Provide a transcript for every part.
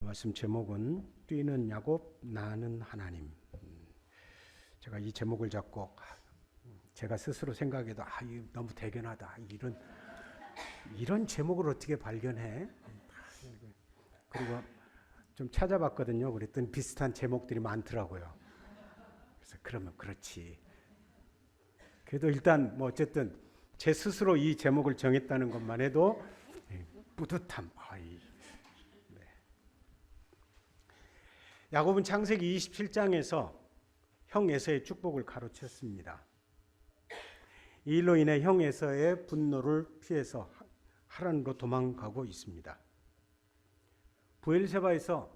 말씀 제목은 뛰는 야곱 나는 하나님. 제가 이 제목을 잡고 제가 스스로 생각해도 이거 너무 대견하다. 이런 제목을 어떻게 발견해? 그리고 좀 찾아봤거든요. 그랬더니 비슷한 제목들이 많더라고요. 그래서 그러면 그렇지. 그래도 일단 뭐 어쨌든 제 스스로 이 제목을 정했다는 것만 해도 뿌듯함. 네. 야곱은 창세기 27장에서 형 에서의 축복을 가로챘습니다. 이 일로 인해 형 에서의 분노를 피해서 하란으로 도망가고 있습니다. 브엘세바에서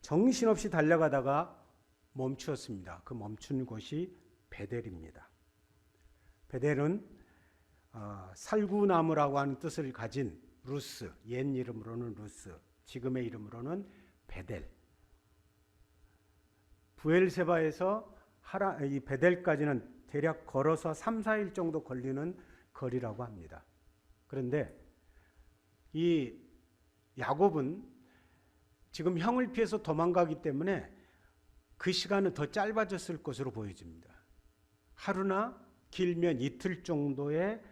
정신없이 달려가다가 멈추었습니다. 그 멈춘 곳이 베델입니다. 베델은 살구나무라고 하는 뜻을 가진 루스, 옛 이름으로는 루스, 지금의 이름으로는 베델. 브엘세바에서 이 베델까지는 대략 걸어서 3, 4일 정도 걸리는 거리라고 합니다. 그런데 이 야곱은 지금 형을 피해서 도망가기 때문에 그 시간은 더 짧아졌을 것으로 보여집니다. 하루나 길면 이틀 정도의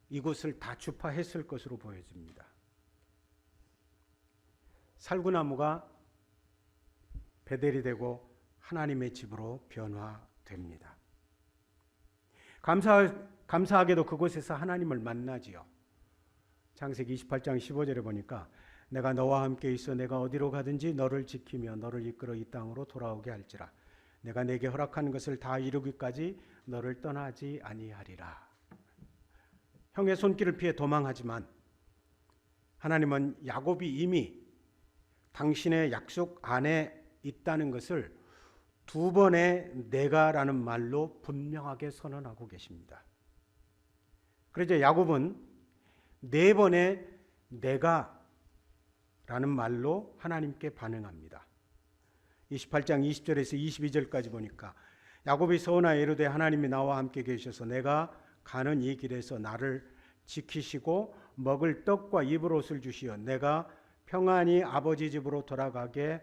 이곳을 다 주파했을 것으로 보여집니다. 살구나무가 베델이 되고 하나님의 집으로 변화됩니다. 감사하게도 그곳에서 하나님을 만나지요. 창세기 28장 15절에 보니까 내가 너와 함께 있어 내가 어디로 가든지 너를 지키며 너를 이끌어 이 땅으로 돌아오게 할지라. 내가 내게 허락한 것을 다 이루기까지 너를 떠나지 아니하리라. 형의 손길을 피해 도망하지만 하나님은 야곱이 이미 당신의 약속 안에 있다는 것을 두 번의 내가라는 말로 분명하게 선언하고 계십니다. 그래서 야곱은 네 번의 내가라는 말로 하나님께 반응합니다. 28장 20절에서 22절까지 보니까 야곱이 서원하여 이르되 하나님이 나와 함께 계셔서 내가 가는 이 길에서 나를 지키시고 먹을 떡과 입을 옷을 주시어 내가 평안히 아버지 집으로 돌아가게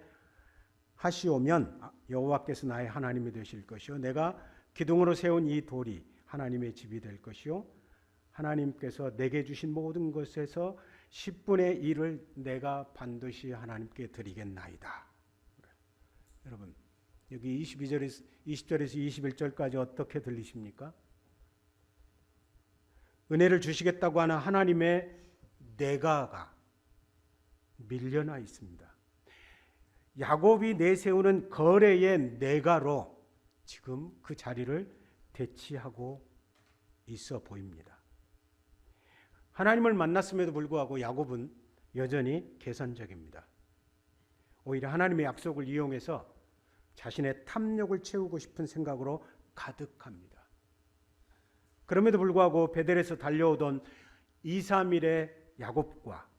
하시오면 여호와께서 나의 하나님이 되실 것이요 내가 기둥으로 세운 이 돌이 하나님의 집이 될 것이요 하나님께서 내게 주신 모든 것에서 10분의 1을 내가 반드시 하나님께 드리겠나이다. 여러분 여기 20절에서 21절까지 어떻게 들리십니까? 은혜를 주시겠다고 하는 하나님의 내가가 밀려나 있습니다. 야곱이 내세우는 거래의 내가로 지금 그 자리를 대치하고 있어 보입니다. 하나님을 만났음에도 불구하고 야곱은 여전히 계산적입니다. 오히려 하나님의 약속을 이용해서 자신의 탐욕을 채우고 싶은 생각으로 가득합니다. 그럼에도 불구하고 베델에서 달려오던 2, 3일의 야곱과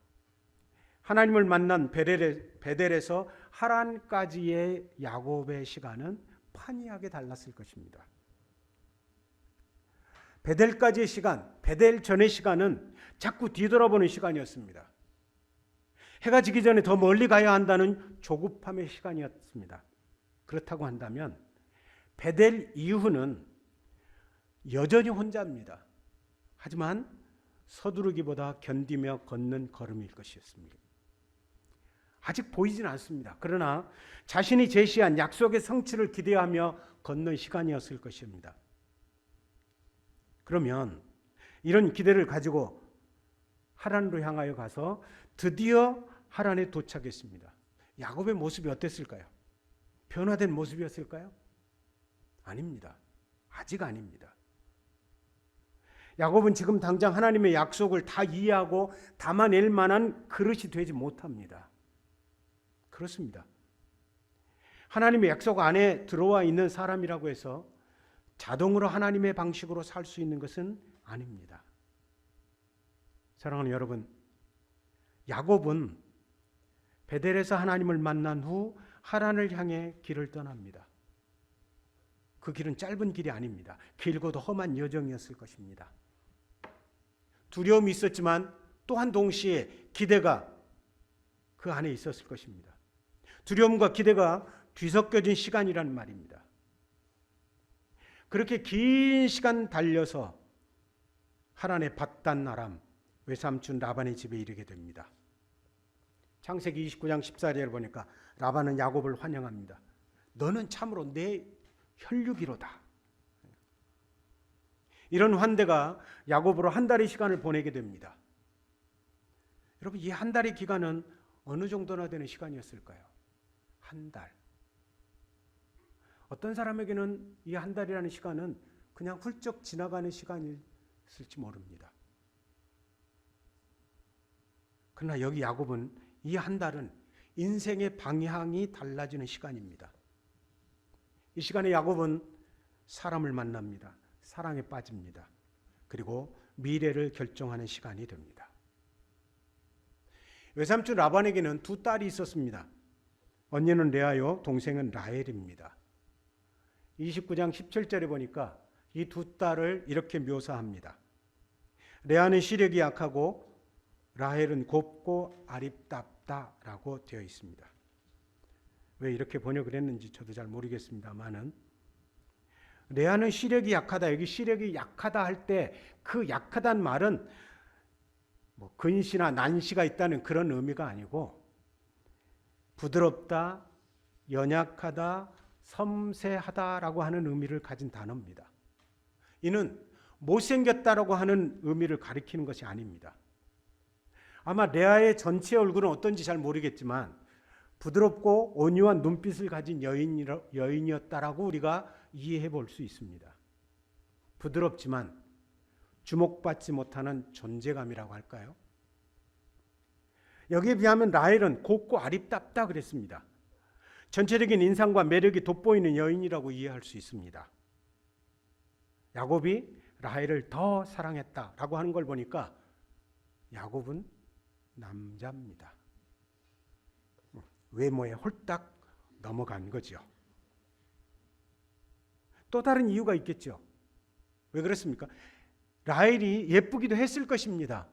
하나님을 만난 베델에서 하란까지의 야곱의 시간은 판이하게 달랐을 것입니다. 베델까지의 시간, 베델 전의 시간은 자꾸 뒤돌아보는 시간이었습니다. 해가 지기 전에 더 멀리 가야 한다는 조급함의 시간이었습니다. 그렇다고 한다면 베델 이후는 여전히 혼자입니다. 하지만 서두르기보다 견디며 걷는 걸음일 것이었습니다. 아직 보이진 않습니다. 그러나 자신이 제시한 약속의 성취를 기대하며 걷는 시간이었을 것입니다. 그러면 이런 기대를 가지고 하란으로 향하여 가서 드디어 하란에 도착했습니다. 야곱의 모습이 어땠을까요? 변화된 모습이었을까요? 아닙니다. 아직 아닙니다. 야곱은 지금 당장 하나님의 약속을 다 이해하고 담아낼 만한 그릇이 되지 못합니다. 그렇습니다. 하나님의 약속 안에 들어와 있는 사람이라고 해서 자동으로 하나님의 방식으로 살 수 있는 것은 아닙니다. 사랑하는 여러분, 야곱은 베델에서 하나님을 만난 후 하란을 향해 길을 떠납니다. 그 길은 짧은 길이 아닙니다. 길고도 험한 여정이었을 것입니다. 두려움이 있었지만 또한 동시에 기대가 그 안에 있었을 것입니다. 두려움과 기대가 뒤섞여진 시간이라는 말입니다. 그렇게 긴 시간 달려서 하란의 밧단 아람 외삼촌 라반의 집에 이르게 됩니다. 창세기 29장 14절에 보니까 라반은 야곱을 환영합니다. 너는 참으로 내 혈육이로다. 이런 환대가 야곱으로 한 달의 시간을 보내게 됩니다. 여러분, 이 한 달의 기간은 어느 정도나 되는 시간이었을까요? 한 달. 어떤 사람에게는 이 한 달이라는 시간은 그냥 훌쩍 지나가는 시간일지 모릅니다. 그러나 여기 야곱은 이 한 달은 인생의 방향이 달라지는 시간입니다. 이 시간에 야곱은 사람을 만납니다. 사랑에 빠집니다. 그리고 미래를 결정하는 시간이 됩니다. 외삼촌 라반에게는 두 딸이 있었습니다. 언니는 레아요, 동생은 라헬입니다. 29장 17절에 보니까 이 두 딸을 이렇게 묘사합니다. 레아는 시력이 약하고 라헬은 곱고 아립답다라고 되어 있습니다. 왜 이렇게 번역을 했는지 저도 잘 모르겠습니다만은 레아는 시력이 약하다. 여기 시력이 약하다 할 때 그 약하다는 말은 뭐 근시나 난시가 있다는 그런 의미가 아니고 부드럽다, 연약하다, 섬세하다라고 하는 의미를 가진 단어입니다. 이는 못생겼다라고 하는 의미를 가리키는 것이 아닙니다. 아마 레아의 전체 얼굴은 어떤지 잘 모르겠지만 부드럽고 온유한 눈빛을 가진 여인이었다라고 우리가 이해해 볼 수 있습니다. 부드럽지만 주목받지 못하는 존재감이라고 할까요? 여기에 비하면 라헬은 곱고 아립답다 그랬습니다. 전체적인 인상과 매력이 돋보이는 여인이라고 이해할 수 있습니다. 야곱이 라헬을 더 사랑했다라고 하는 걸 보니까 야곱은 남자입니다. 외모에 홀딱 넘어간 거죠. 또 다른 이유가 있겠죠. 왜 그렇습니까? 라헬이 예쁘기도 했을 것입니다.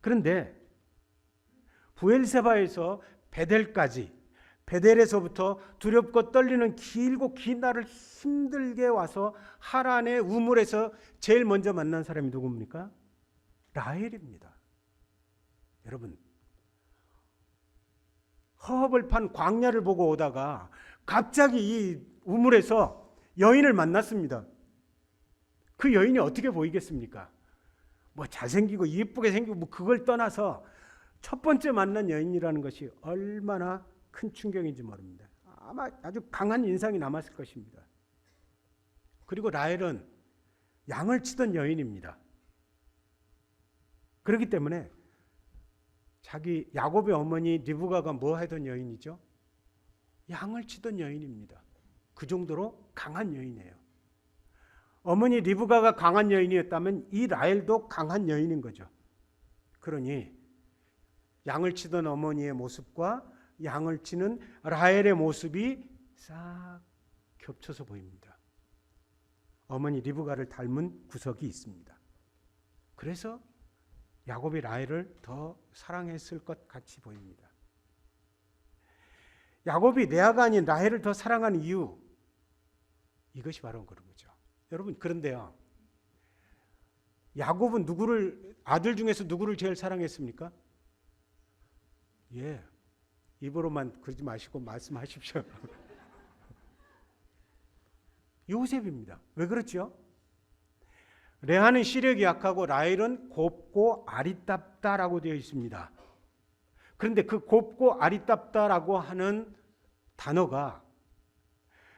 그런데 부엘세바에서 베델까지, 베델에서부터 두렵고 떨리는 길고 긴 날을 힘들게 와서 하란의 우물에서 제일 먼저 만난 사람이 누굽니까? 라헬입니다. 여러분, 허허벌 판 광야를 보고 오다가 갑자기 이 우물에서 여인을 만났습니다. 그 여인이 어떻게 보이겠습니까? 뭐 잘생기고 예쁘게 생기고 뭐 그걸 떠나서 첫 번째 만난 여인이라는 것이 얼마나 큰 충격인지 모릅니다. 아마 아주 강한 인상이 남았을 것입니다. 그리고 라헬은 양을 치던 여인입니다. 그렇기 때문에 자기 야곱의 어머니 리브가가 뭐 하던 여인이죠? 양을 치던 여인입니다. 그 정도로 강한 여인이에요. 어머니 리브가가 강한 여인이었다면 이 라헬도 강한 여인인 거죠. 그러니 양을 치던 어머니의 모습과 양을 치는 라헬의 모습이 싹 겹쳐서 보입니다. 어머니 리브가를 닮은 구석이 있습니다. 그래서 야곱이 라헬을 더 사랑했을 것 같이 보입니다. 야곱이 레아가 아닌 라헬을 더 사랑하는 이유, 이것이 바로 그런 거죠. 여러분, 그런데요, 야곱은 아들 중에서 누구를 제일 사랑했습니까? 예, 입으로만 그러지 마시고 말씀하십시오. 요셉입니다. 왜 그렇죠? 레아는 시력이 약하고 라헬은 곱고 아리답다라고 되어 있습니다. 그런데 그 곱고 아리답다라고 하는 단어가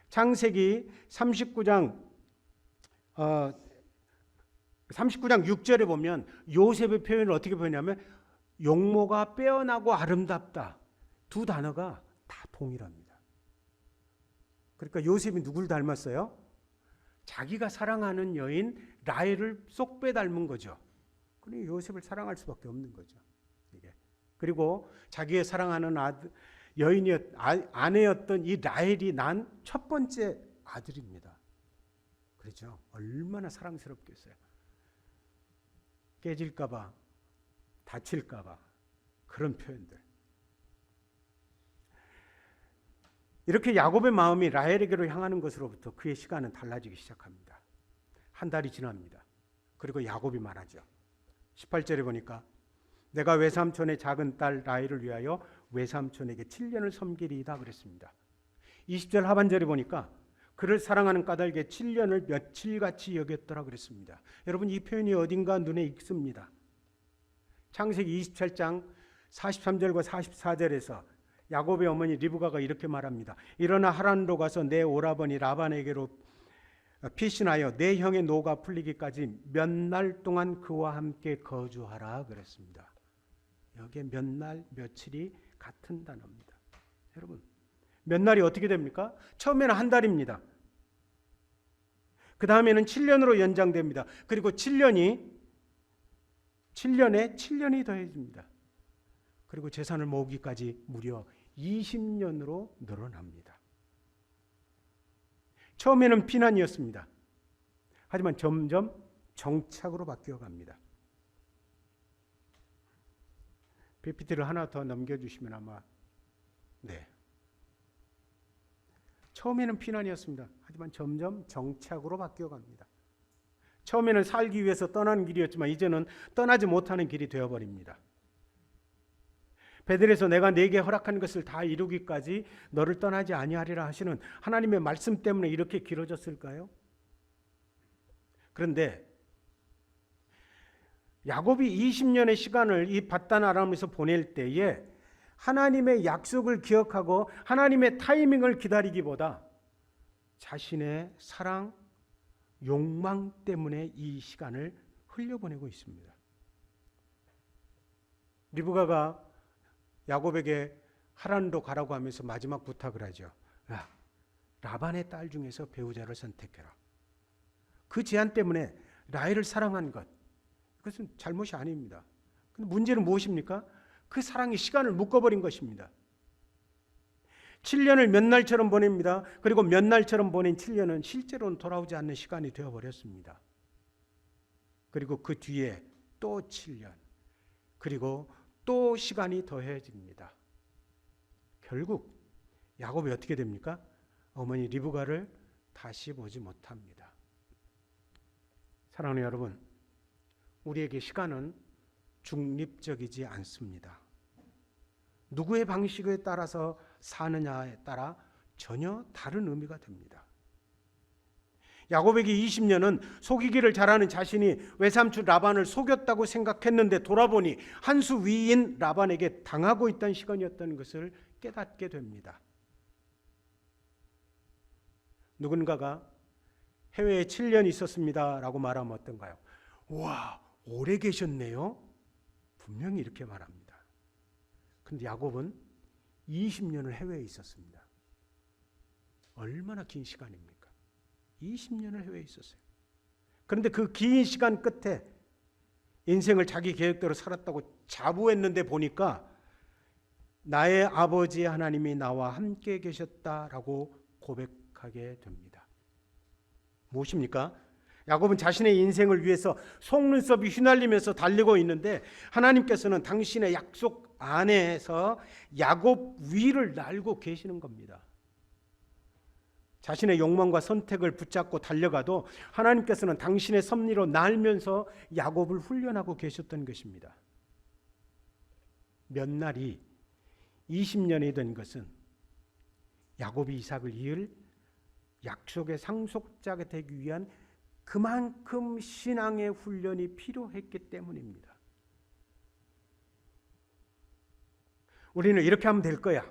창세기 39장 6절에 보면 요셉의 표현을 어떻게 표현하냐면 용모가 빼어나고 아름답다. 두 단어가 다 동일합니다. 그러니까 요셉이 누굴 닮았어요? 자기가 사랑하는 여인 라헬을 쏙 빼닮은 거죠. 그러니 요셉을 사랑할 수밖에 없는 거죠. 이게. 그리고 자기의 사랑하는 아내였던 이 라헬이 난 첫 번째 아들입니다. 그렇죠? 얼마나 사랑스럽겠어요. 깨질까봐, 다칠까봐 그런 표현들. 이렇게 야곱의 마음이 라헬에게로 향하는 것으로부터 그의 시간은 달라지기 시작합니다. 한 달이 지납니다. 그리고 야곱이 말하죠. 18절에 보니까 내가 외삼촌의 작은 딸 라헬을 위하여 외삼촌에게 7년을 섬기리이다 그랬습니다. 20절 하반절에 보니까 그를 사랑하는 까닭에 7년을 며칠같이 여겼더라 그랬습니다. 여러분, 이 표현이 어딘가 눈에 익습니다. 창세기 27장 43절과 44절에서 야곱의 어머니 리브가가 이렇게 말합니다. 일어나 하란으로 가서 내 오라버니 라반에게로 피신하여 내 형의 노가 풀리기까지 몇 날 동안 그와 함께 거주하라 그랬습니다. 여기에 몇 날, 며칠이 같은 단어입니다. 여러분, 몇 날이 어떻게 됩니까? 처음에는 한 달입니다. 그 다음에는 7년으로 연장됩니다. 그리고 7년에 7년이 더해집니다. 그리고 재산을 모으기까지 무려 20년으로 늘어납니다. 처음에는 피난이었습니다. 하지만 점점 정착으로 바뀌어 갑니다. PPT를 하나 더 넘겨주시면 아마 처음에는 피난이었습니다. 하지만 점점 정착으로 바뀌어 갑니다. 처음에는 살기 위해서 떠나는 길이었지만 이제는 떠나지 못하는 길이 되어버립니다. 베델에서 내가 네게 허락한 것을 다 이루기까지 너를 떠나지 아니하리라 하시는 하나님의 말씀 때문에 이렇게 길어졌을까요? 그런데 야곱이 20년의 시간을 이 밧단 아람에서 보낼 때에 하나님의 약속을 기억하고 하나님의 타이밍을 기다리기보다 자신의 사랑, 욕망 때문에 이 시간을 흘려보내고 있습니다. 리브가가 야곱에게 하란으로 가라고 하면서 마지막 부탁을 하죠. 야, 라반의 딸 중에서 배우자를 선택해라. 그 제안 때문에 라헬을 사랑한 것, 그것은 잘못이 아닙니다. 근데 문제는 무엇입니까? 그 사랑이 시간을 묶어버린 것입니다. 7년을 몇 날처럼 보냅니다. 그리고 몇 날처럼 보낸 7년은 실제로는 돌아오지 않는 시간이 되어버렸습니다. 그리고 그 뒤에 또 7년, 그리고 또 시간이 더해집니다. 결국 야곱이 어떻게 됩니까? 어머니 리브가를 다시 보지 못합니다. 사랑하는 여러분, 우리에게 시간은 중립적이지 않습니다. 누구의 방식에 따라서 사느냐에 따라 전혀 다른 의미가 됩니다. 야곱에게 20년은 속이기를 잘하는 자신이 외삼촌 라반을 속였다고 생각했는데 돌아보니 한 수 위인 라반에게 당하고 있던 시간이었던 것을 깨닫게 됩니다. 누군가가 해외에 7년 있었습니다 라고 말하면 어떤가요? 와, 오래 계셨네요? 분명히 이렇게 말합니다. 그런데 야곱은 20년을 해외에 있었습니다. 얼마나 긴 시간입니까? 20년을 해외에 있었어요. 그런데 그 긴 시간 끝에 인생을 자기 계획대로 살았다고 자부했는데 보니까 나의 아버지 하나님이 나와 함께 계셨다라고 고백하게 됩니다. 무엇입니까? 야곱은 자신의 인생을 위해서 속눈썹이 휘날리면서 달리고 있는데 하나님께서는 당신의 약속 안에서 야곱 위를 날고 계시는 겁니다. 자신의 욕망과 선택을 붙잡고 달려가도 하나님께서는 당신의 섭리로 날면서 야곱을 훈련하고 계셨던 것입니다. 몇 날이 20년이 된 것은 야곱이 이삭을 이을 약속의 상속자가 되기 위한 그만큼 신앙의 훈련이 필요했기 때문입니다. 우리는 이렇게 하면 될 거야.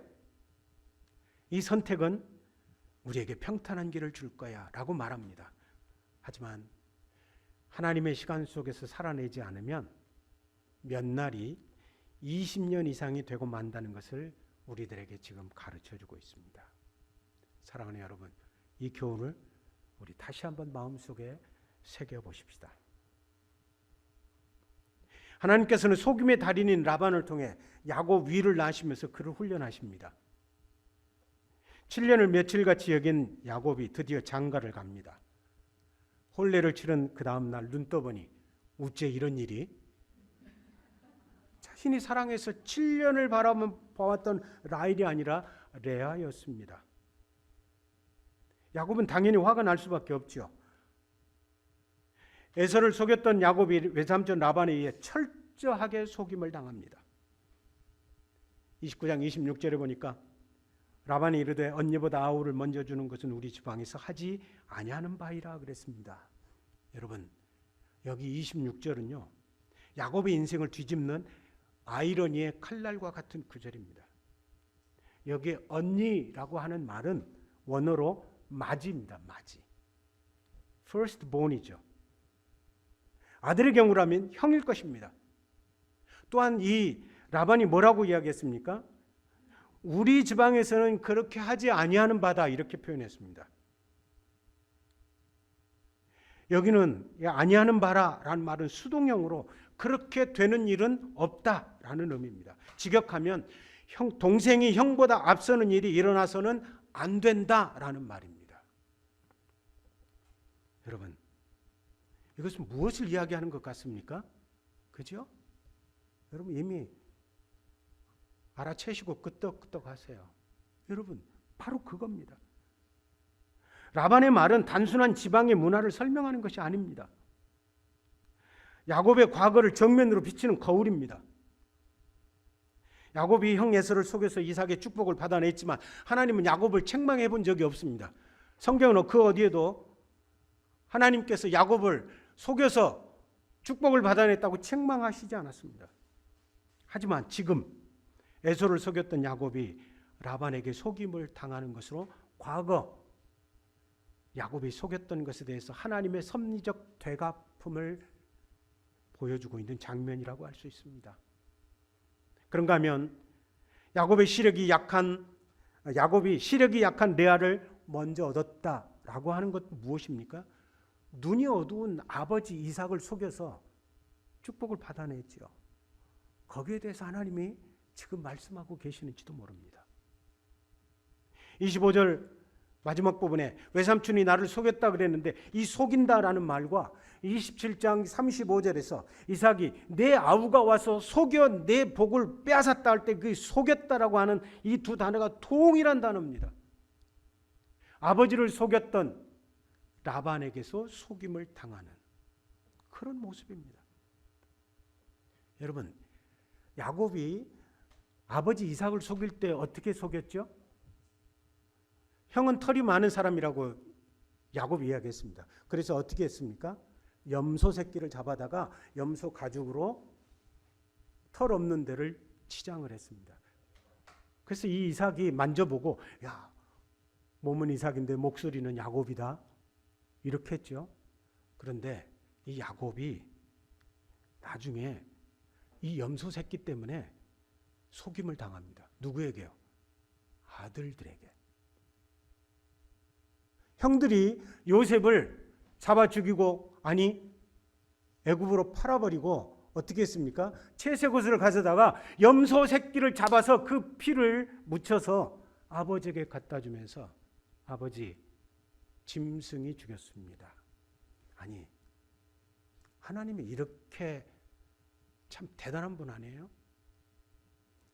이 선택은 우리에게 평탄한 길을 줄 거야 라고 말합니다. 하지만 하나님의 시간 속에서 살아내지 않으면 몇 날이 20년 이상이 되고 만다는 것을 우리들에게 지금 가르쳐주고 있습니다. 사랑하는 여러분, 이 교훈을 우리 다시 한번 마음속에 새겨보십시다. 하나님께서는 속임의 달인인 라반을 통해 야곱 위를 낳으시면서 그를 훈련하십니다. 7년을 며칠같이 여긴 야곱이 드디어 장가를 갑니다. 혼례를 치른 그 다음 날 눈 떠보니 어째 이런 일이? 자신이 사랑해서 7년을 바라보았던 라헬이 아니라 레아였습니다. 야곱은 당연히 화가 날 수밖에 없죠. 에서를 속였던 야곱이 외삼촌 라반에 의해 철저하게 속임을 당합니다. 29장 26절에 보니까 라반이 이르되 언니보다 아우를 먼저 주는 것은 우리 지방에서 하지 아니하는 바이라 그랬습니다. 여러분, 여기 26절은요, 야곱의 인생을 뒤집는 아이러니의 칼날과 같은 구절입니다. 여기 언니라고 하는 말은 원어로 마지입니다. 마지. first born이죠. 아들의 경우라면 형일 것입니다. 또한 이 라반이 뭐라고 이야기했습니까? 우리 지방에서는 그렇게 하지 아니하는 바다, 이렇게 표현했습니다. 여기는 아니하는 바라라는 말은 수동형으로 그렇게 되는 일은 없다라는 의미입니다. 직역하면 동생이 형보다 앞서는 일이 일어나서는 안 된다라는 말입니다. 여러분, 이것은 무엇을 이야기하는 것 같습니까? 그죠? 여러분 이미 알아채시고 끄떡끄떡 하세요. 여러분, 바로 그겁니다. 라반의 말은 단순한 지방의 문화를 설명하는 것이 아닙니다. 야곱의 과거를 정면으로 비치는 거울입니다. 야곱이 형 에서를 속여서 이삭의 축복을 받아냈지만 하나님은 야곱을 책망해 본 적이 없습니다. 성경은 그 어디에도 하나님께서 야곱을 속여서 축복을 받아냈다고 책망하시지 않았습니다. 하지만 지금 에서를 속였던 야곱이 라반에게 속임을 당하는 것으로 과거 야곱이 속였던 것에 대해서 하나님의 섭리적 되갚음을 보여주고 있는 장면이라고 할 수 있습니다. 그런가 하면 야곱이 시력이 약한 레아를 먼저 얻었다라고 하는 것 무엇입니까? 눈이 어두운 아버지 이삭을 속여서 축복을 받아냈죠. 거기에 대해서 하나님이 지금 말씀하고 계시는지도 모릅니다. 25절 마지막 부분에 외삼촌이 나를 속였다 그랬는데 이 속인다라는 말과 27장 35절에서 이삭이 내 아우가 와서 속여 내 복을 빼앗았다 할 때 그 속였다라고 하는 이 두 단어가 동일한 단어입니다. 아버지를 속였던 라반에게서 속임을 당하는 그런 모습입니다. 여러분, 야곱이 아버지 이삭을 속일 때 어떻게 속였죠? 형은 털이 많은 사람이라고 야곱이 이야기했습니다. 그래서 어떻게 했습니까? 염소 새끼를 잡아다가 염소 가죽으로 털 없는 데를 치장을 했습니다. 그래서 이 이삭이 만져보고 야, 몸은 이삭인데 목소리는 야곱이다 이렇게 했죠. 그런데 이 야곱이 나중에 이 염소 새끼 때문에 속임을 당합니다. 누구에게요? 아들들에게. 형들이 요셉을 잡아 죽이고 애굽으로 팔아버리고 어떻게 했습니까? 채색옷을 가져다가 염소 새끼를 잡아서 그 피를 묻혀서 아버지에게 갖다 주면서 아버지 짐승이 죽였습니다. 아니, 하나님이 이렇게 참 대단한 분 아니에요?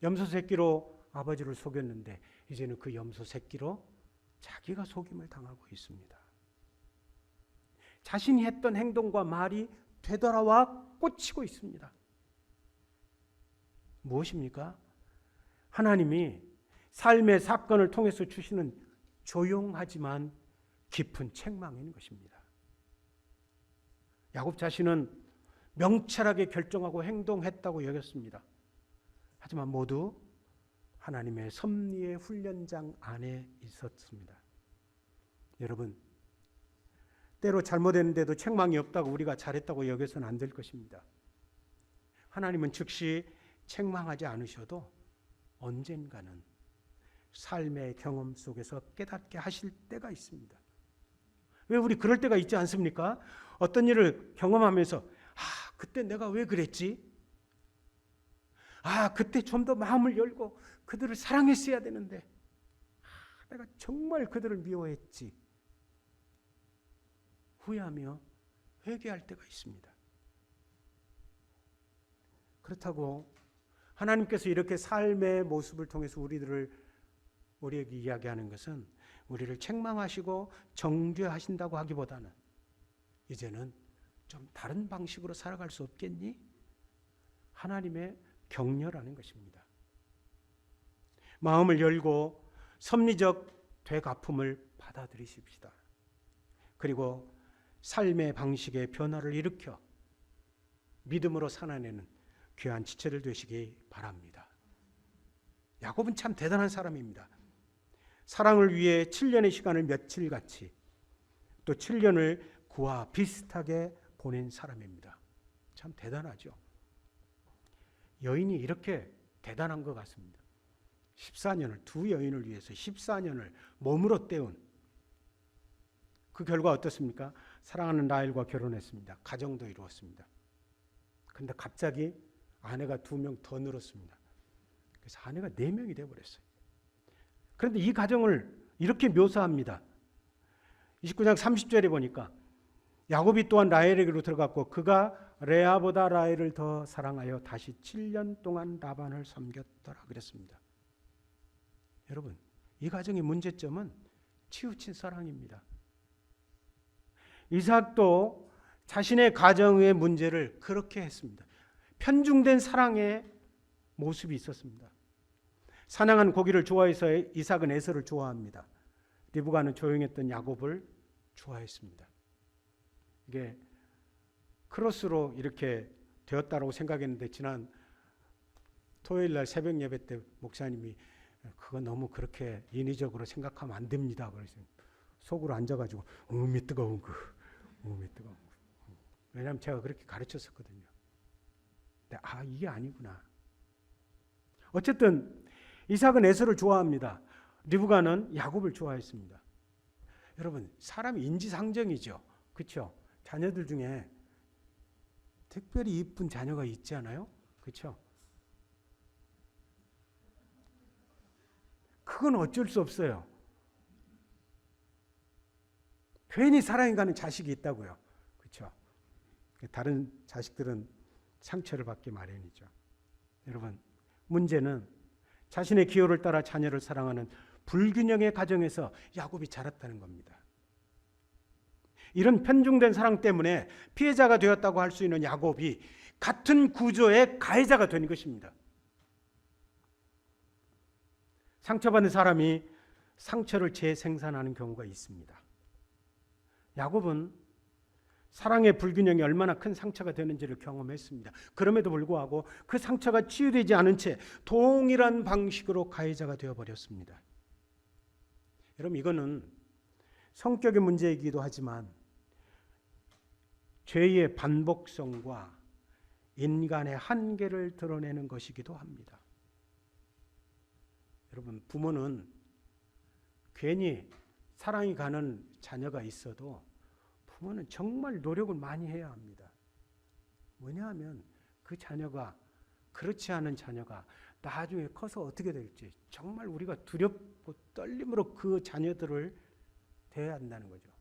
염소 새끼로 아버지를 속였는데 이제는 그 염소 새끼로 자기가 속임을 당하고 있습니다. 자신이 했던 행동과 말이 되돌아와 꽂히고 있습니다. 무엇입니까? 하나님이 삶의 사건을 통해서 주시는 조용하지만 깊은 책망인 것입니다. 야곱 자신은 명철하게 결정하고 행동했다고 여겼습니다. 하지만 모두 하나님의 섭리의 훈련장 안에 있었습니다. 여러분, 때로 잘못했는데도 책망이 없다고 우리가 잘했다고 여겨서는 안 될 것입니다. 하나님은 즉시 책망하지 않으셔도 언젠가는 삶의 경험 속에서 깨닫게 하실 때가 있습니다. 왜 우리 그럴 때가 있지 않습니까? 어떤 일을 경험하면서 그때 내가 왜 그랬지? 그때 좀 더 마음을 열고 그들을 사랑했어야 되는데 내가 정말 그들을 미워했지. 후회하며 회개할 때가 있습니다. 그렇다고 하나님께서 이렇게 삶의 모습을 통해서 우리들을 우리에게 이야기하는 것은 우리를 책망하시고 정죄하신다고 하기보다는 이제는 좀 다른 방식으로 살아갈 수 없겠니? 하나님의 격려라는 것입니다. 마음을 열고 섭리적 되갚음을 받아들이십시다. 그리고 삶의 방식의 변화를 일으켜 믿음으로 살아내는 귀한 지체를 되시기 바랍니다. 야곱은 참 대단한 사람입니다. 사랑을 위해 7년의 시간을 며칠같이 또 7년을 그와 비슷하게 보낸 사람입니다. 참 대단하죠. 여인이 이렇게 대단한 것 같습니다. 14년을 두 여인을 위해서 14년을 몸으로 때운 그 결과 어떻습니까? 사랑하는 라헬과 결혼했습니다. 가정도 이루었습니다. 그런데 갑자기 아내가 2명 더 늘었습니다. 그래서 아내가 4명이 되어버렸어요. 그런데 이 가정을 이렇게 묘사합니다. 29장 30절에 보니까 야곱이 또한 라헬에게로 들어갔고 그가 레아보다 라헬을 더 사랑하여 다시 7년 동안 라반을 섬겼더라 그랬습니다. 여러분, 이 가정의 문제점은 치우친 사랑입니다. 이삭도 자신의 가정의 문제를 그렇게 했습니다. 편중된 사랑의 모습이 있었습니다. 사냥한 고기를 좋아해서 이삭은 에서를 좋아합니다. 리브가는 조용했던 야곱을 좋아했습니다. 이게 크로스로 이렇게 되었다고 생각했는데 지난 토요일 날 새벽 예배 때 목사님이 그거 너무 그렇게 인위적으로 생각하면 안 됩니다. 그래서 속으로 앉아가지고 몸이 뜨거운 거, 몸이 뜨거운 거. 왜냐하면 제가 그렇게 가르쳤었거든요. 근데 이게 아니구나. 어쨌든 이삭은 에서를 좋아합니다. 리브가는 야곱을 좋아했습니다. 여러분, 사람이 인지상정이죠. 그렇죠? 자녀들 중에 특별히 이쁜 자녀가 있지 않아요? 그렇죠? 그건 어쩔 수 없어요. 괜히 사랑이 가는 자식이 있다고요. 그렇죠? 다른 자식들은 상처를 받기 마련이죠. 여러분, 문제는 자신의 기호를 따라 자녀를 사랑하는 불균형의 가정에서 야곱이 자랐다는 겁니다. 이런 편중된 사랑 때문에 피해자가 되었다고 할 수 있는 야곱이 같은 구조의 가해자가 된 것입니다. 상처받은 사람이 상처를 재생산하는 경우가 있습니다. 야곱은 사랑의 불균형이 얼마나 큰 상처가 되는지를 경험했습니다. 그럼에도 불구하고 그 상처가 치유되지 않은 채 동일한 방식으로 가해자가 되어버렸습니다. 여러분, 이거는 성격의 문제이기도 하지만 죄의 반복성과 인간의 한계를 드러내는 것이기도 합니다. 여러분, 부모는 괜히 사랑이 가는 자녀가 있어도 부모는 정말 노력을 많이 해야 합니다. 왜냐하면 그 자녀가, 그렇지 않은 자녀가 나중에 커서 어떻게 될지 정말 우리가 두렵고 떨림으로 그 자녀들을 대해야 한다는 거죠.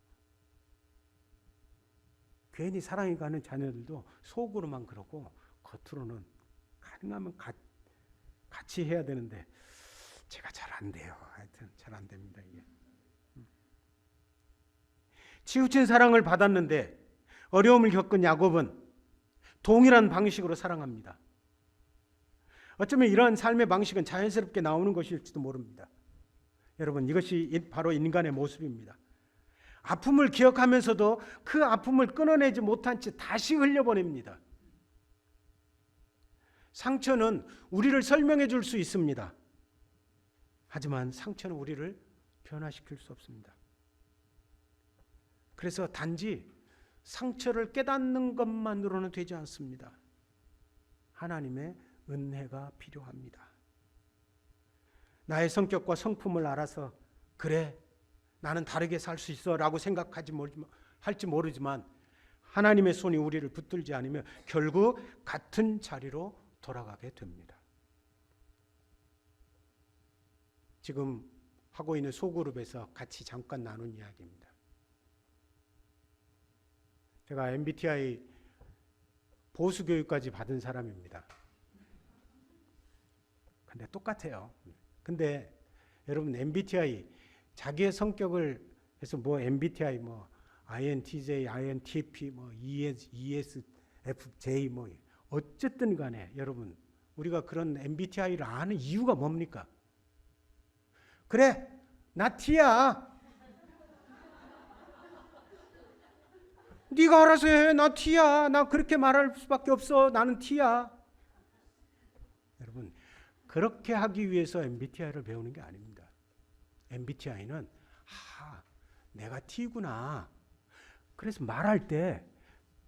괜히 사랑이 가는 자녀들도 속으로만 그러고 겉으로는 가능하면 같이 해야 되는데 제가 잘 안 돼요. 하여튼 잘 안 됩니다, 이게. 치우친 사랑을 받았는데 어려움을 겪은 야곱은 동일한 방식으로 사랑합니다. 어쩌면 이러한 삶의 방식은 자연스럽게 나오는 것일지도 모릅니다. 여러분, 이것이 바로 인간의 모습입니다. 아픔을 기억하면서도 그 아픔을 끊어내지 못한 채 다시 흘려보냅니다. 상처는 우리를 설명해 줄 수 있습니다. 하지만 상처는 우리를 변화시킬 수 없습니다. 그래서 단지 상처를 깨닫는 것만으로는 되지 않습니다. 하나님의 은혜가 필요합니다. 나의 성격과 성품을 알아서 그래, 나는 다르게 살 수 있어 라고 할지 모르지만 하나님의 손이 우리를 붙들지 않으면 결국 같은 자리로 돌아가게 됩니다. 지금 하고 있는 소그룹에서 같이 잠깐 나눈 이야기입니다. 제가 MBTI 보수교육까지 받은 사람입니다. 근데 똑같아요. 근데 여러분 MBTI 자기의 성격을 해서 뭐 MBTI 뭐 INTJ, INTP 뭐 ESFJ 뭐 어쨌든 간에 여러분 우리가 그런 MBTI를 아는 이유가 뭡니까? 그래 나 T야. 네가 알아서 해. 나 T야. 나 그렇게 말할 수밖에 없어. 나는 T야. 여러분 그렇게 하기 위해서 MBTI를 배우는 게 아닙니다. MBTI는 내가 T구나. 그래서 말할 때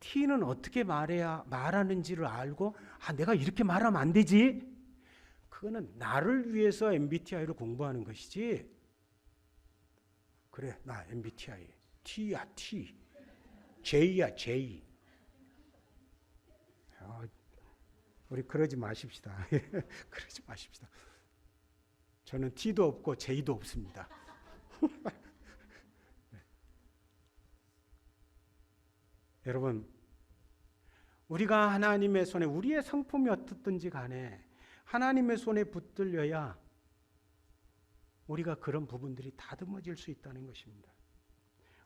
T는 어떻게 말해야 말하는지를 알고 내가 이렇게 말하면 안 되지. 그거는 나를 위해서 MBTI를 공부하는 것이지. 그래 나 MBTI T야 T. J야 J. 우리 그러지 마십시다. 그러지 마십시다. 저는 T도 없고 J도 없습니다. 네. 여러분 우리가 하나님의 손에 우리의 성품이 어떻든지 간에 하나님의 손에 붙들려야 우리가 그런 부분들이 다듬어질 수 있다는 것입니다.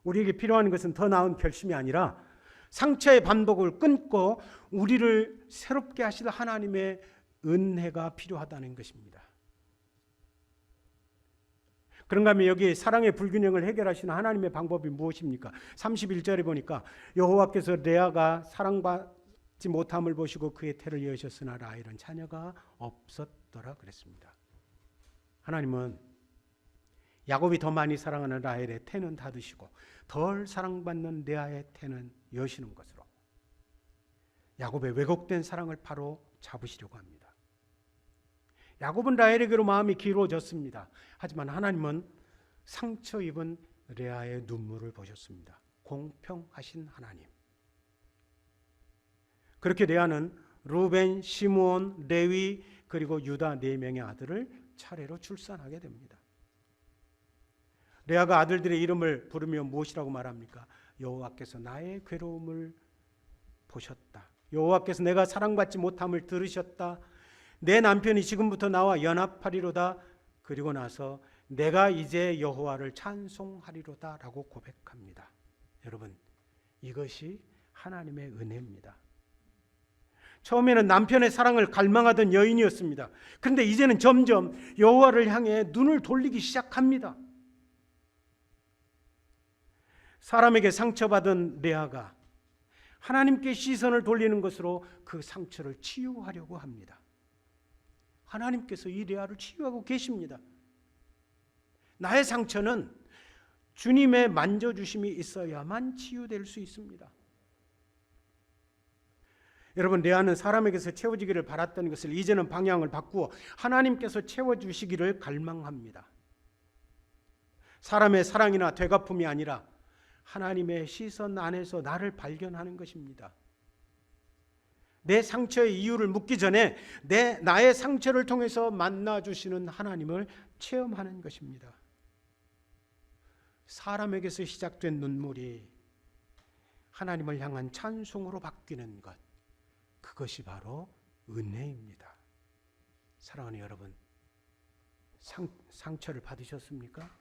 우리에게 필요한 것은 더 나은 결심이 아니라 상처의 반복을 끊고 우리를 새롭게 하실 하나님의 은혜가 필요하다는 것입니다. 그런가 하면 여기 사랑의 불균형을 해결하시는 하나님의 방법이 무엇입니까? 31절에 보니까 여호와께서 레아가 사랑받지 못함을 보시고 그의 태를 여셨으나 라헬은 자녀가 없었더라 그랬습니다. 하나님은 야곱이 더 많이 사랑하는 라헬의 태는 닫으시고 덜 사랑받는 레아의 태는 여시는 것으로 야곱의 왜곡된 사랑을 바로 잡으시려고 합니다. 야곱은 라헬에게로 마음이 기울어졌습니다. 하지만 하나님은 상처 입은 레아의 눈물을 보셨습니다. 공평하신 하나님. 그렇게 레아는 루벤, 시므온, 레위 그리고 유다 4명의 아들을 차례로 출산하게 됩니다. 레아가 아들들의 이름을 부르며 무엇이라고 말합니까? 여호와께서 나의 괴로움을 보셨다. 여호와께서 내가 사랑받지 못함을 들으셨다. 내 남편이 지금부터 나와 연합하리로다. 그리고 나서 내가 이제 여호와를 찬송하리로다 라고 고백합니다. 여러분 이것이 하나님의 은혜입니다. 처음에는 남편의 사랑을 갈망하던 여인이었습니다. 그런데 이제는 점점 여호와를 향해 눈을 돌리기 시작합니다. 사람에게 상처받은 레아가 하나님께 시선을 돌리는 것으로 그 상처를 치유하려고 합니다. 하나님께서 이 레아를 치유하고 계십니다. 나의 상처는 주님의 만져주심이 있어야만 치유될 수 있습니다. 여러분 레아는 사람에게서 채워지기를 바랐던 것을 이제는 방향을 바꾸어 하나님께서 채워주시기를 갈망합니다. 사람의 사랑이나 되갚음이 아니라 하나님의 시선 안에서 나를 발견하는 것입니다. 내 상처의 이유를 묻기 전에 나의 상처를 통해서 만나주시는 하나님을 체험하는 것입니다. 사람에게서 시작된 눈물이 하나님을 향한 찬송으로 바뀌는 것, 그것이 바로 은혜입니다. 사랑하는 여러분, 상처를 받으셨습니까?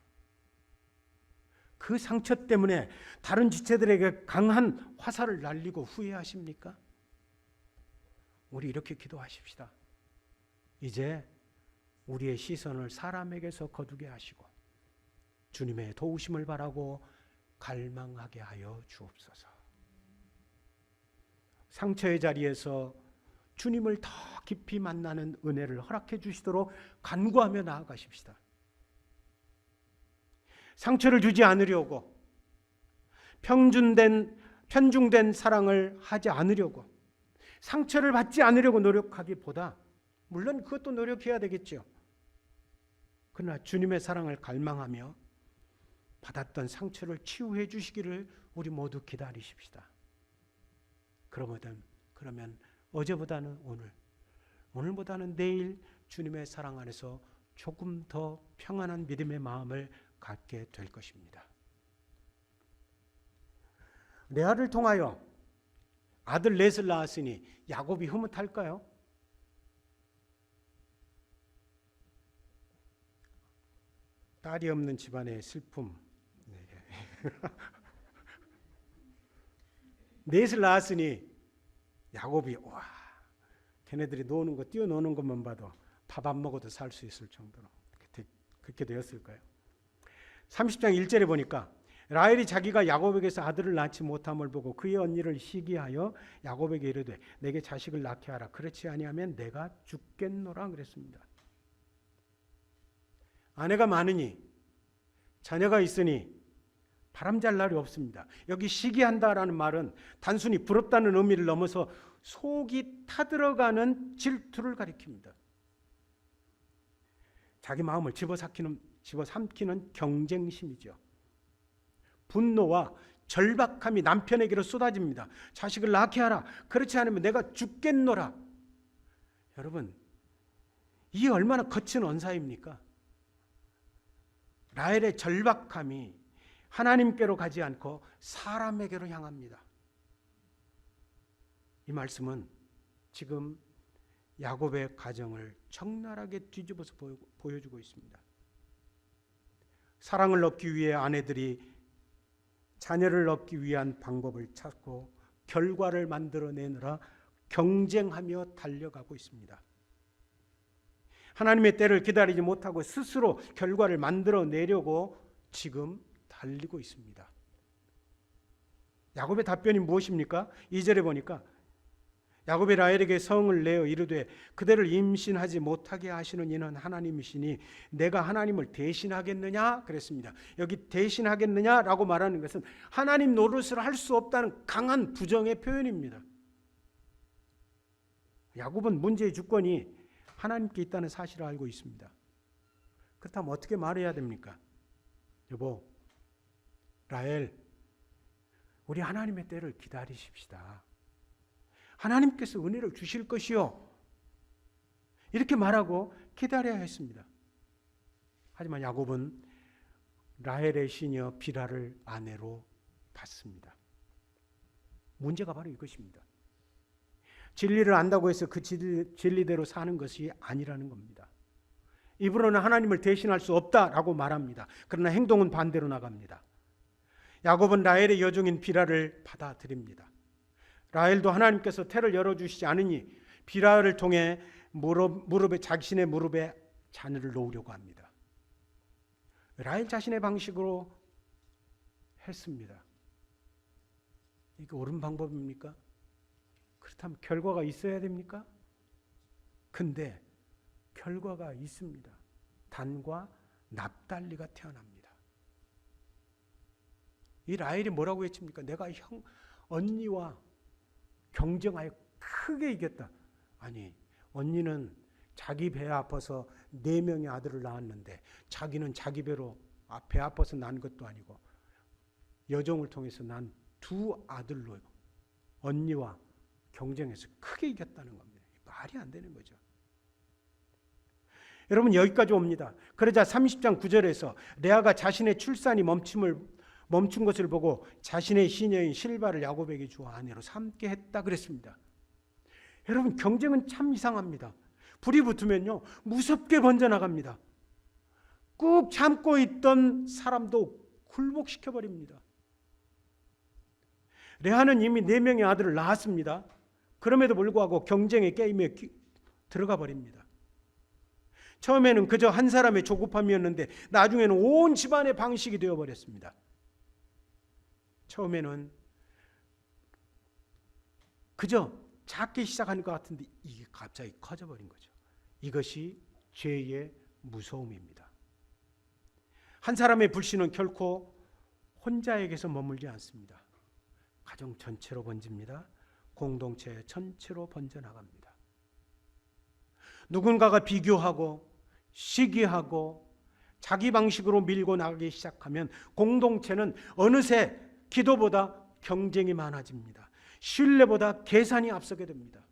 그 상처 때문에 다른 지체들에게 강한 화살을 날리고 후회하십니까? 우리 이렇게 기도하십시다. 이제 우리의 시선을 사람에게서 거두게 하시고 주님의 도우심을 바라고 갈망하게 하여 주옵소서. 상처의 자리에서 주님을 더 깊이 만나는 은혜를 허락해 주시도록 간구하며 나아가십시다. 상처를 주지 않으려고 편중된 사랑을 하지 않으려고 상처를 받지 않으려고 노력하기보다 물론 그것도 노력해야 되겠죠. 그러나 주님의 사랑을 갈망하며 받았던 상처를 치유해 주시기를 우리 모두 기다리십시다. 그러면 어제보다는 오늘보다는 내일 주님의 사랑 안에서 조금 더 평안한 믿음의 마음을 갖게 될 것입니다. 레아를 통하여 아들 넷을 낳았으니 야곱이 흐뭇할까요? 딸이 없는 집안의 슬픔. 넷을 낳았으니 야곱이 와, 걔네들이 노는 거, 뛰어노는 것만 봐도 밥 안 먹어도 살 수 있을 정도로 그렇게 되었을까요? 30장 1절에 보니까 라헬이 자기가 야곱에게서 아들을 낳지 못함을 보고 그의 언니를 시기하여 야곱에게 이르되 내게 자식을 낳게 하라. 그렇지 아니하면 내가 죽겠노라 그랬습니다. 아내가 많으니 자녀가 있으니 바람잘 날이 없습니다. 여기 시기한다라는 말은 단순히 부럽다는 의미를 넘어서 속이 타들어가는 질투를 가리킵니다. 자기 마음을 집어삼키는 경쟁심이죠. 분노와 절박함이 남편에게로 쏟아집니다. 자식을 낳게 하라. 그렇지 않으면 내가 죽겠노라. 여러분, 이게 얼마나 거친 언사입니까? 라헬의 절박함이 하나님께로 가지 않고 사람에게로 향합니다. 이 말씀은 지금 야곱의 가정을 적나라하게 뒤집어서 보여주고 있습니다. 사랑을 얻기 위해 아내들이 자녀를 얻기 위한 방법을 찾고 결과를 만들어내느라 경쟁하며 달려가고 있습니다. 하나님의 때를 기다리지 못하고 스스로 결과를 만들어내려고 지금 달리고 있습니다. 야곱의 답변이 무엇입니까? 2절에 보니까 야곱이 라헬에게 성을 내어 이르되 그대를 임신하지 못하게 하시는 이는 하나님이시니 내가 하나님을 대신하겠느냐 그랬습니다. 여기 대신하겠느냐라고 말하는 것은 하나님 노릇을 할 수 없다는 강한 부정의 표현입니다. 야곱은 문제의 주권이 하나님께 있다는 사실을 알고 있습니다. 그렇다면 어떻게 말해야 됩니까? 여보, 라헬, 우리 하나님의 때를 기다리십시다. 하나님께서 은혜를 주실 것이요. 이렇게 말하고 기다려야 했습니다. 하지만 야곱은 라헬의 시녀 비라를 아내로 받습니다. 문제가 바로 이것입니다. 진리를 안다고 해서 그 진리대로 사는 것이 아니라는 겁니다. 입으로는 하나님을 대신할 수 없다라고 말합니다. 그러나 행동은 반대로 나갑니다. 야곱은 라헬의 여종인 비라를 받아들입니다. 라헬도 하나님께서 태를 열어주시지 않으니 비라를 통해 자신의 무릎에 자녀를 놓으려고 합니다. 라헬 자신의 방식으로 했습니다. 이게 옳은 방법입니까? 그렇다면 결과가 있어야 됩니까? 근데 결과가 있습니다. 단과 납달리가 태어납니다. 이 라헬이 뭐라고 외칩니까? 내가 언니와 경쟁하여 크게 이겼다. 아니, 언니는 자기 배에 아파서 4명의 아들을 낳았는데 자기는 자기 배 아파서 난 것도 아니고 여종을 통해서 난 2 아들로 언니와 경쟁해서 크게 이겼다는 겁니다. 말이 안 되는 거죠. 여러분, 여기까지 옵니다. 그러자 30장 9절에서 레아가 자신의 출산이 멈춘 것을 보고 자신의 시녀인 실바를 야곱에게 주어 아내로 삼게 했다 그랬습니다. 여러분, 경쟁은 참 이상합니다. 불이 붙으면요 무섭게 번져나갑니다. 꾹 참고 있던 사람도 굴복시켜버립니다. 레아는 이미 4명의 아들을 낳았습니다. 그럼에도 불구하고 경쟁의 게임에 들어가 버립니다. 처음에는 그저 한 사람의 조급함이었는데 나중에는 온 집안의 방식이 되어버렸습니다. 처음에는 그저 작게 시작하는 것 같은데 이게 갑자기 커져버린 거죠. 이것이 죄의 무서움입니다. 한 사람의 불신은 결코 혼자에게서 머물지 않습니다. 가정 전체로 번집니다. 공동체 전체로 번져나갑니다. 누군가가 비교하고 시기하고 자기 방식으로 밀고 나가기 시작하면 공동체는 어느새 기도보다 경쟁이 많아집니다. 신뢰보다 계산이 앞서게 됩니다.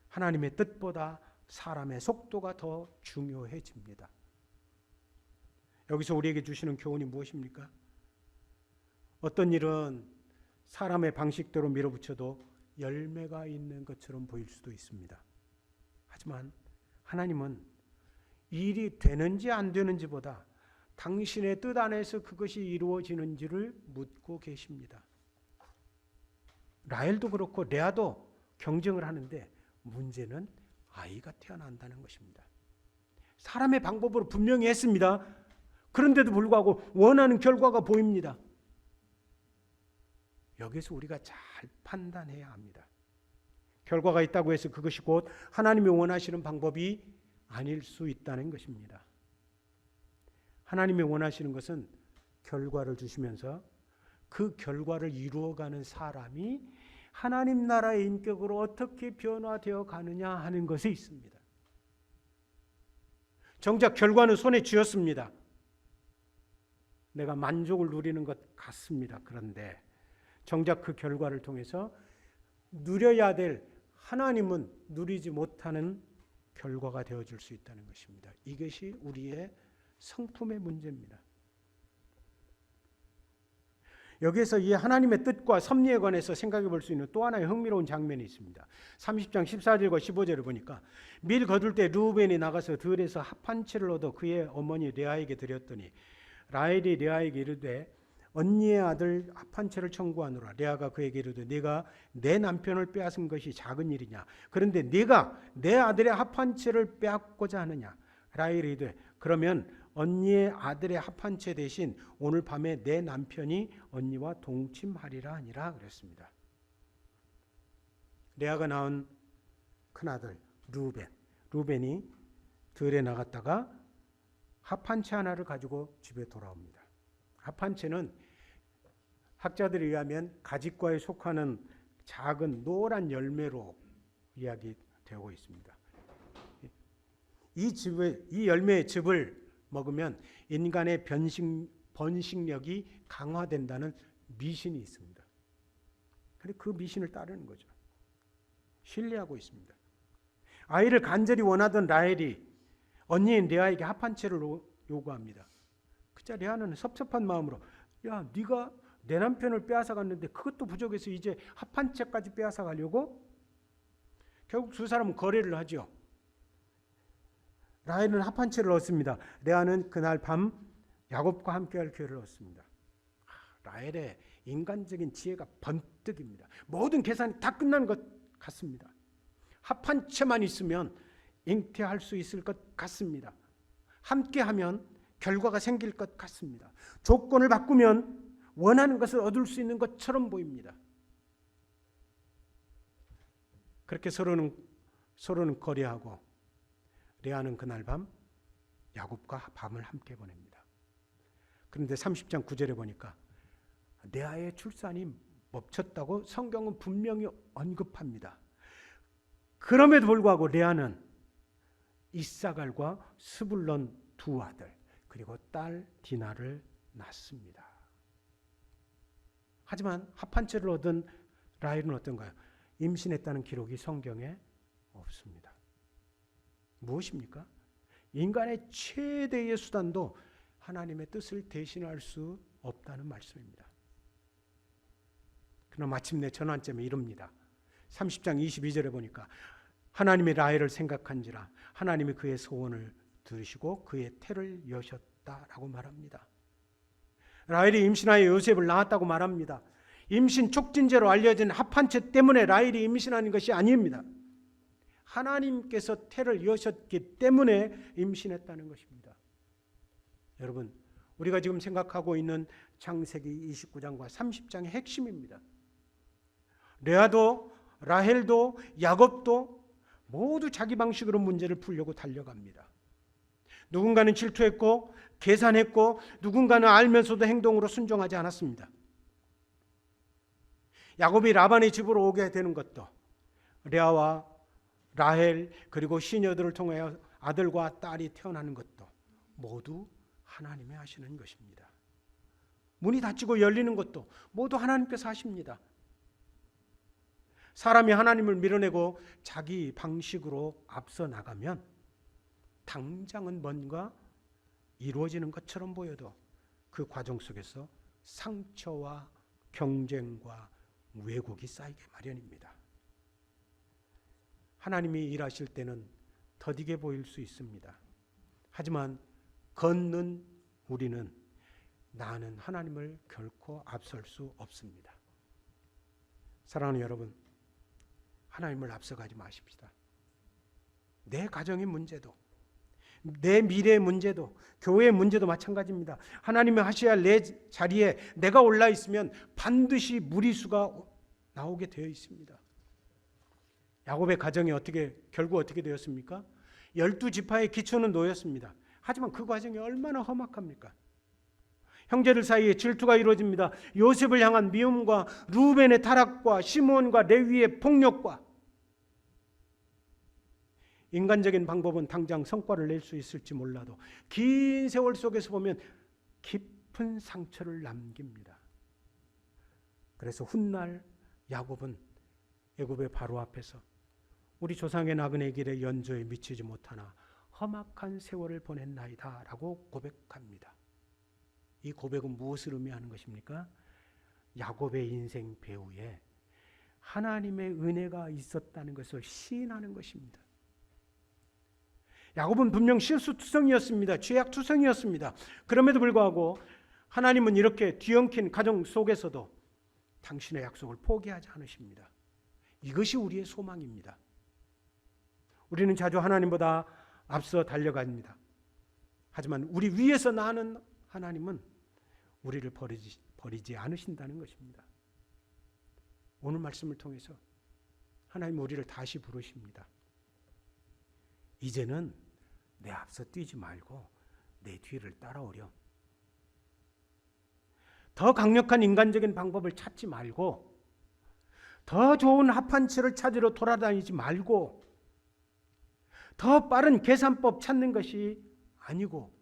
하나님의 뜻보다 사람의 속도가 더 중요해집니다. 여기서 우리에게 주시는 교훈이 무엇입니까? 어떤 일은 사람의 방식대로 밀어붙여도 열매가 있는 것처럼 보일 수도 있습니다. 하지만 하나님은 일이 되는지 안 되는지보다 당신의 뜻 안에서 그것이 이루어지는지를 묻고 계십니다. 라헬도 그렇고 레아도 경쟁을 하는데 문제는 아이가 태어난다는 것입니다. 사람의 방법으로 분명히 했습니다. 그런데도 불구하고 원하는 결과가 보입니다. 여기서 우리가 잘 판단해야 합니다. 결과가 있다고 해서 그것이 곧 하나님이 원하시는 방법이 아닐 수 있다는 것입니다. 하나님이 원하시는 것은 결과를 주시면서 그 결과를 이루어가는 사람이 하나님 나라의 인격으로 어떻게 변화되어 가느냐 하는 것에 있습니다. 정작 결과는 손에 쥐었습니다. 내가 만족을 누리는 것 같습니다. 그런데 정작 그 결과를 통해서 누려야 될 하나님은 누리지 못하는 결과가 되어줄 수 있다는 것입니다. 이것이 우리의 성품의 문제입니다. 여기에서 이 하나님의 뜻과 섭리에 관해서 생각해 볼 수 있는 또 하나의 흥미로운 장면이 있습니다. 30장 14절과 15절을 보니까 밀 거둘 때 르우벤이 나가서 들에서 합 한 채를 얻어 그의 어머니 레아에게 드렸더니 라헬이 레아에게 이르되 언니의 아들 합 한 채를 청구하노라. 레아가 그에게 이르되 네가 내 남편을 빼앗은 것이 작은 일이냐? 그런데 네가 내 아들의 합 한 채를 빼앗고자 하느냐? 라헬이 이르되 그러면 언니의 아들의 합 한 채 대신 오늘 밤에 내 남편이 언니와 동침하리라 하니라 그랬습니다. 레아가 낳은 큰아들 르우벤이 들에 나갔다가 합 한 채 하나를 가지고 집에 돌아옵니다. 합 한 채는 학자들에 의하면 가지과에 속하는 작은 노란 열매로 이야기되고 있습니다. 이 열매의 즙을 먹으면 인간의 번식력이 강화된다는 미신이 있습니다. 그런데 그 미신을 따르는 거죠. 신뢰하고 있습니다. 아이를 간절히 원하던 라헬이 언니인 레아에게 합 한 채를 요구합니다. 그자 레아는 섭섭한 마음으로 야 네가 내 남편을 빼앗아 갔는데 그것도 부족해서 이제 합 한 채까지 빼앗아 가려고? 결국 두 사람은 거래를 하죠. 라헬은 합 한 채를 얻습니다. 레아는 그날 밤 야곱과 함께할 기회를 얻습니다. 라헬의 인간적인 지혜가 번뜩입니다. 모든 계산이 다 끝난 것 같습니다. 합 한 채만 있으면 잉태할 수 있을 것 같습니다. 함께하면 결과가 생길 것 같습니다. 조건을 바꾸면 원하는 것을 얻을 수 있는 것처럼 보입니다. 그렇게 서로는 거래하고 레아는 그날 밤 야곱과 밤을 함께 보냅니다. 그런데 30장 9절에 보니까 레아의 출산이 멈췄다고 성경은 분명히 언급합니다. 그럼에도 불구하고 레아는 이사갈과 스불론 두 아들 그리고 딸 디나를 낳습니다. 하지만 합 한 채를 얻은 라헬은 어떤가요? 임신했다는 기록이 성경에 없습니다. 무엇입니까? 인간의 최대의 수단도 하나님의 뜻을 대신할 수 없다는 말씀입니다. 그러나 마침내 전환점에 이릅니다. 30장 22절에 보니까 하나님이 라헬을 생각한지라 하나님이 그의 소원을 들으시고 그의 태를 여셨다라고 말합니다. 라헬이 임신하여 요셉을 낳았다고 말합니다. 임신 촉진제로 알려진 합 한 채 때문에 라헬이 임신하는 것이 아닙니다. 하나님께서 태를 여셨기 때문에 임신했다는 것입니다. 여러분, 우리가 지금 생각하고 있는 창세기 29장과 30장의 핵심입니다. 레아도 라헬도 야곱도 모두 자기 방식으로 문제를 풀려고 달려갑니다. 누군가는 질투했고 계산했고 누군가는 알면서도 행동으로 순종하지 않았습니다. 야곱이 라반의 집으로 오게 되는 것도 레아와 라헬 그리고 시녀들을 통하여 아들과 딸이 태어나는 것도 모두 하나님이 하시는 것입니다. 문이 닫히고 열리는 것도 모두 하나님께서 하십니다. 사람이 하나님을 밀어내고 자기 방식으로 앞서 나가면 당장은 뭔가 이루어지는 것처럼 보여도 그 과정 속에서 상처와 경쟁과 왜곡이 쌓이게 마련입니다. 하나님이 일하실 때는 더디게 보일 수 있습니다. 하지만 걷는 우리는 나는 하나님을 결코 앞설 수 없습니다. 사랑하는 여러분, 하나님을 앞서가지 마십시다. 내 가정의 문제도, 내 미래의 문제도, 교회의 문제도 마찬가지입니다. 하나님이 하셔야 할 내 자리에 내가 올라 있으면 반드시 무리수가 나오게 되어 있습니다. 야곱의 가정이 결국 어떻게 되었습니까? 12지파의 기초는 놓였습니다. 하지만 그 과정이 얼마나 험악합니까? 형제들 사이에 질투가 이루어집니다. 요셉을 향한 미움과 루벤의 타락과 시므온과 레위의 폭력과, 인간적인 방법은 당장 성과를 낼 수 있을지 몰라도 긴 세월 속에서 보면 깊은 상처를 남깁니다. 그래서 훗날 야곱은 애굽의 바로 앞에서 우리 조상의 나그네 길의 연조에 미치지 못하나 험악한 세월을 보냈나이다 라고 고백합니다. 이 고백은 무엇을 의미하는 것입니까? 야곱의 인생 배후에 하나님의 은혜가 있었다는 것을 시인하는 것입니다. 야곱은 분명 실수투성이었습니다. 죄악투성이었습니다. 그럼에도 불구하고 하나님은 이렇게 뒤엉킨 가정 속에서도 당신의 약속을 포기하지 않으십니다. 이것이 우리의 소망입니다. 우리는 자주 하나님보다 앞서 달려갑니다. 하지만 우리 위에서 나는 하나님은 우리를 버리지 않으신다는 것입니다. 오늘 말씀을 통해서 하나님 우리를 다시 부르십니다. 이제는 내 앞서 뛰지 말고 내 뒤를 따라오렴. 더 강력한 인간적인 방법을 찾지 말고, 더 좋은 합한치를 찾으러 돌아다니지 말고, 더 빠른 계산법 찾는 것이 아니고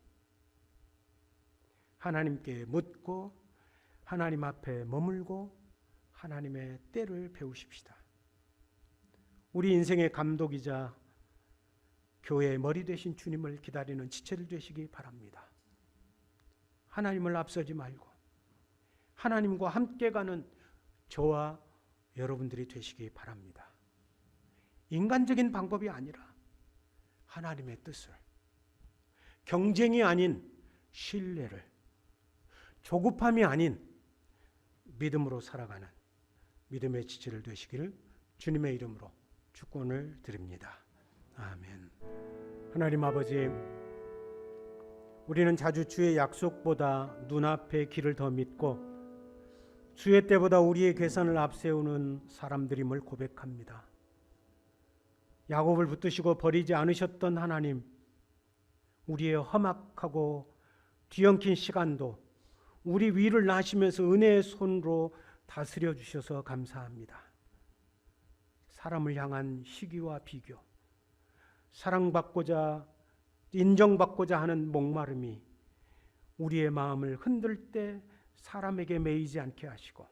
하나님께 묻고 하나님 앞에 머물고 하나님의 때를 배우십시다. 우리 인생의 감독이자 교회의 머리 되신 주님을 기다리는 지체들 되시기 바랍니다. 하나님을 앞서지 말고 하나님과 함께 가는 저와 여러분들이 되시기 바랍니다. 인간적인 방법이 아니라 하나님의 뜻을, 경쟁이 아닌 신뢰를, 조급함이 아닌 믿음으로 살아가는 믿음의 지체를 되시기를 주님의 이름으로 축원을 드립니다. 아멘. 하나님 아버지, 우리는 자주 주의 약속보다 눈앞의 길을 더 믿고 주의 때보다 우리의 계산을 앞세우는 사람들임을 고백합니다. 야곱을 붙드시고 버리지 않으셨던 하나님, 우리의 험악하고 뒤엉킨 시간도 우리 위를 나시면서 은혜의 손으로 다스려 주셔서 감사합니다. 사람을 향한 시기와 비교, 사랑받고자 인정받고자 하는 목마름이 우리의 마음을 흔들 때 사람에게 매이지 않게 하시고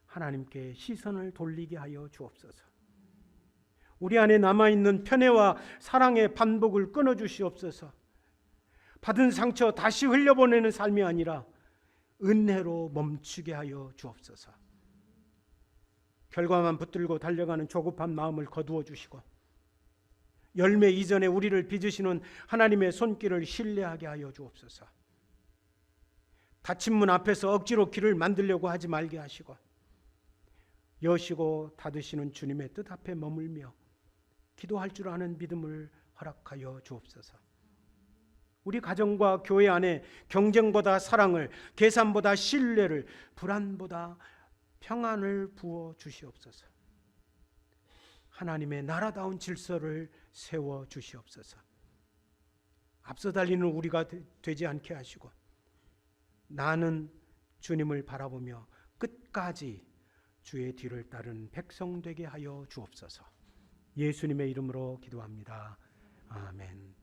하나님께 시선을 돌리게 하여 주옵소서. 우리 안에 남아있는 편애와 사랑의 반복을 끊어주시옵소서. 받은 상처 다시 흘려보내는 삶이 아니라 은혜로 멈추게 하여 주옵소서. 결과만 붙들고 달려가는 조급한 마음을 거두어 주시고 열매 이전에 우리를 빚으시는 하나님의 손길을 신뢰하게 하여 주옵소서. 닫힌 문 앞에서 억지로 길을 만들려고 하지 말게 하시고 여시고 닫으시는 주님의 뜻 앞에 머물며 기도할 줄 아는 믿음을 허락하여 주옵소서. 우리 가정과 교회 안에 경쟁보다 사랑을, 계산보다 신뢰를, 불안보다 평안을 부어 주시옵소서. 하나님의 나라다운 질서를 세워 주시옵소서. 앞서 달리는 우리가 되지 않게 하시고 나는 주님을 바라보며 끝까지 주의 뒤를 따른 백성 되게 하여 주옵소서. 예수님의 이름으로 기도합니다. 아멘.